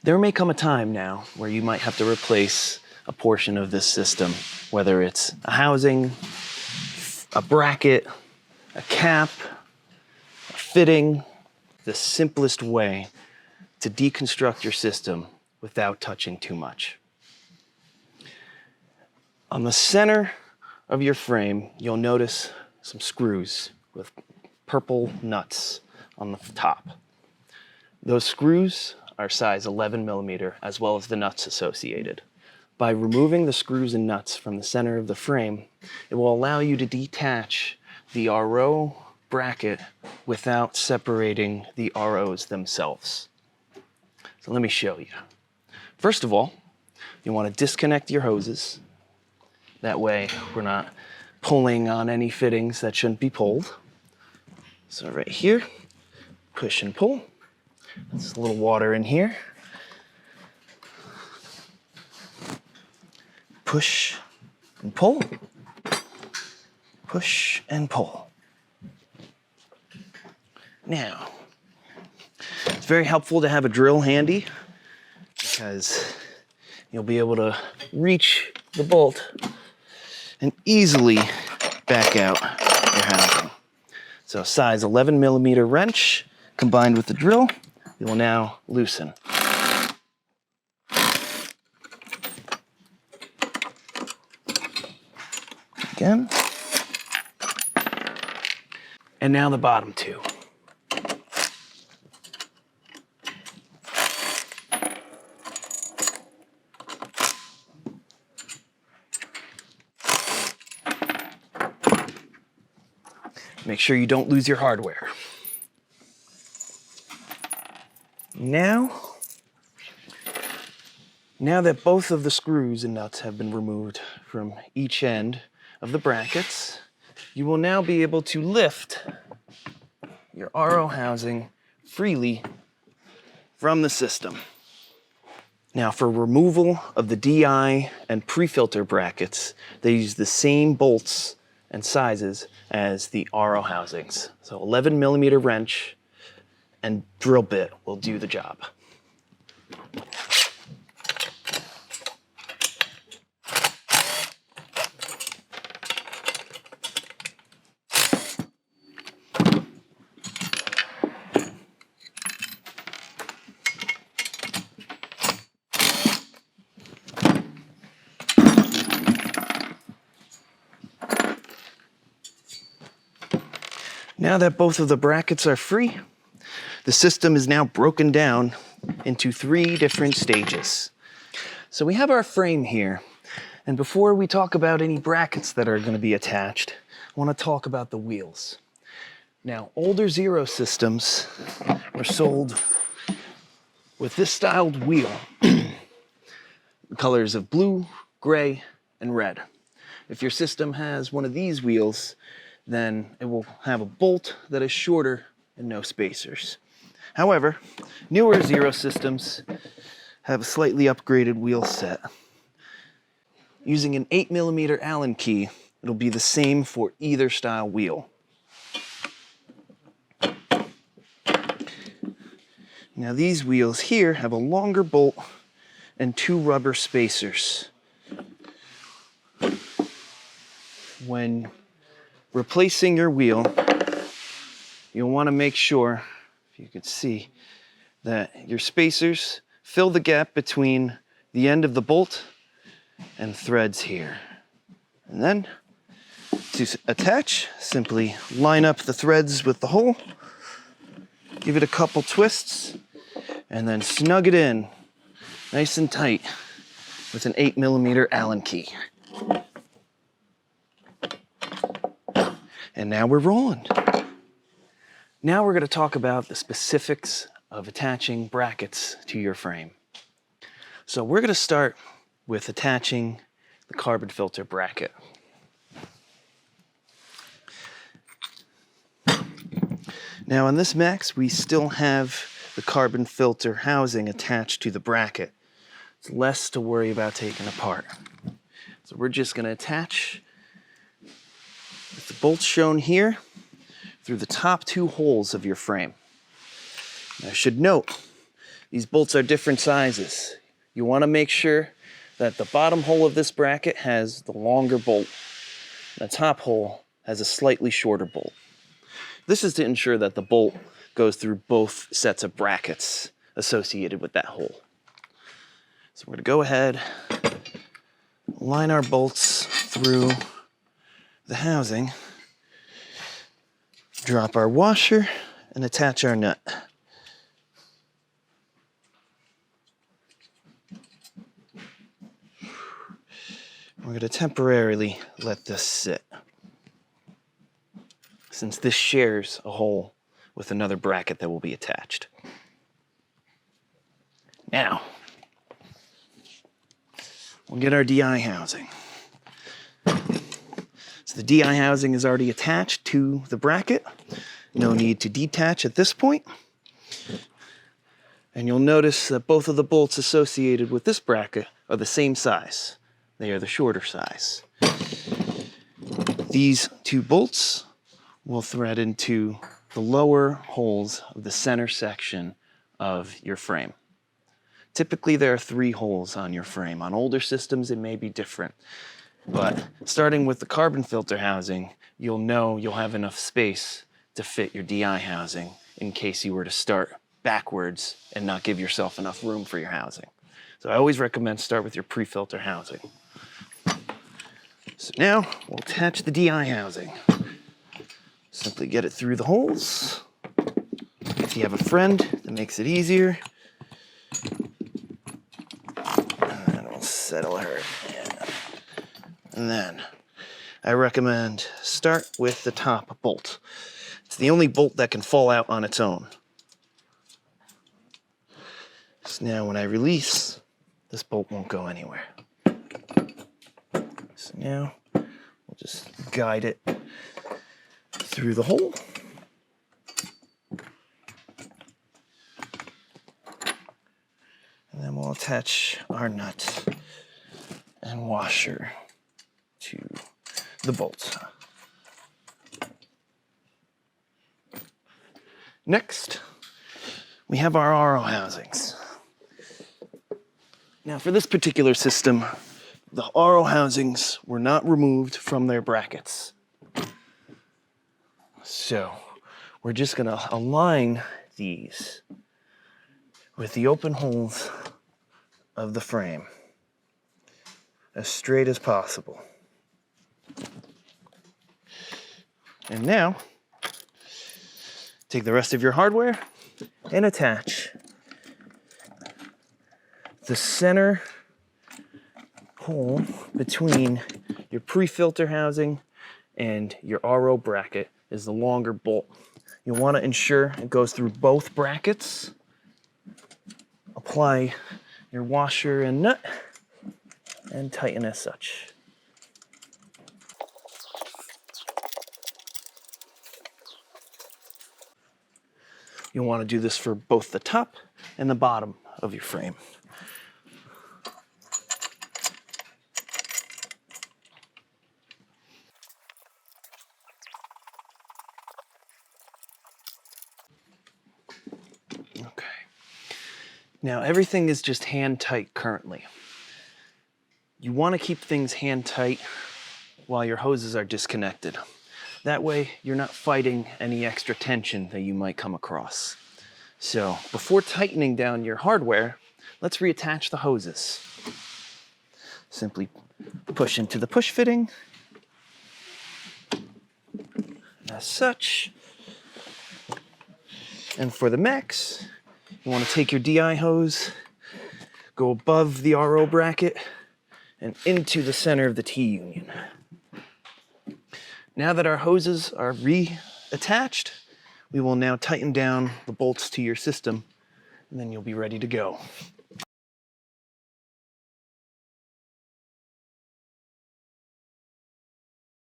There may come a time now where you might have to replace a portion of this system, whether it's a housing, a bracket, a cap, a fitting. The simplest way to deconstruct your system without touching too much. On the center of your frame, you'll notice some screws with purple nuts on the top. Those screws are size 11 millimeter, as well as the nuts associated. By removing the screws and nuts from the center of the frame, it will allow you to detach the RO bracket without separating the ROs themselves. So let me show you. First of all, you want to disconnect your hoses. That way we're not pulling on any fittings that shouldn't be pulled. So right here, push and pull. There's a little water in here. Push and pull. Push and pull. Now, it's very helpful to have a drill handy because you'll be able to reach the bolt and easily back out your housing. So size 11 millimeter wrench combined with the drill, it will now loosen. Again. And now the bottom two. Make sure you don't lose your hardware. Now that both of the screws and nuts have been removed from each end of the brackets, you will now be able to lift your RO housing freely from the system. Now for removal of the DI and pre-filter brackets, they use the same bolts and sizes as the RO housings. So 11 millimeter wrench and drill bit will do the job. Now that both of the brackets are free, the system is now broken down into 3 different stages. So we have our frame here, and before we talk about any brackets that are going to be attached, I want to talk about the wheels. Now, older XERO systems were sold with this styled wheel, the colors of blue, gray, and red. If your system has one of these wheels, then it will have a bolt that is shorter and no spacers. However, newer XERO systems have a slightly upgraded wheel set. Using an 8 millimeter Allen key, it'll be the same for either style wheel. Now these wheels here have a longer bolt and 2 rubber spacers. When replacing your wheel, you'll want to make sure, if you could see, that your spacers fill the gap between the end of the bolt and threads here. And then, to attach, simply line up the threads with the hole, give it a couple twists, and then snug it in nice and tight with an 8 millimeter Allen key. And now we're rolling. Now we're going to talk about the specifics of attaching brackets to your frame. So we're going to start with attaching the carbon filter bracket. Now on this Max, we still have the carbon filter housing attached to the bracket. It's less to worry about taking apart. So we're just going to attach with the bolts shown here through the top 2 holes of your frame. I should note These bolts are different sizes. You want to make sure that the bottom hole of this bracket has the longer bolt. The top hole has a slightly shorter bolt. This is to ensure that the bolt goes through both sets of brackets associated with that hole. So we're going to go ahead, line our bolts through the housing, drop our washer, and attach our nut. We're going to temporarily let this sit, since this shares a hole with another bracket that will be attached. Now, we'll get our DI housing. So the DI housing is already attached to the bracket. No need to detach at this point. And you'll notice that both of the bolts associated with this bracket are the same size. They are the shorter size. These two bolts will thread into the lower holes of the center section of your frame. Typically there are 3 holes on your frame. On older systems it may be different. But starting with the carbon filter housing, you'll know you'll have enough space to fit your DI housing in case you were to start backwards and not give yourself enough room for your housing. So I always recommend start with your pre-filter housing. So now we'll attach the DI housing. Simply get it through the holes. If you have a friend that makes it easier, and we'll settle her. Yeah. And then I recommend start with the top bolt. It's the only bolt that can fall out on its own. So now when I release, this bolt won't go anywhere. So now we'll just guide it through the hole. And then we'll attach our nut and washer to the bolt. Next, we have our RO housings. Now for this particular system, the RO housings were not removed from their brackets. So we're just going to align these with the open holes of the frame as straight as possible. And now, take the rest of your hardware and attach the center hole between your pre-filter housing and your RO bracket is the longer bolt. You'll want to ensure it goes through both brackets. Apply your washer and nut and tighten as such. You'll want to do this for both the top and the bottom of your frame. Okay. Now everything is just hand tight currently. You want to keep things hand tight while your hoses are disconnected. That way you're not fighting any extra tension that you might come across. So before tightening down your hardware, let's reattach the hoses. Simply push into the push fitting, as such. And for the max, you want to take your DI hose, go above the RO bracket, and into the center of the T-union. Now that our hoses are reattached, we will now tighten down the bolts to your system, and then you'll be ready to go.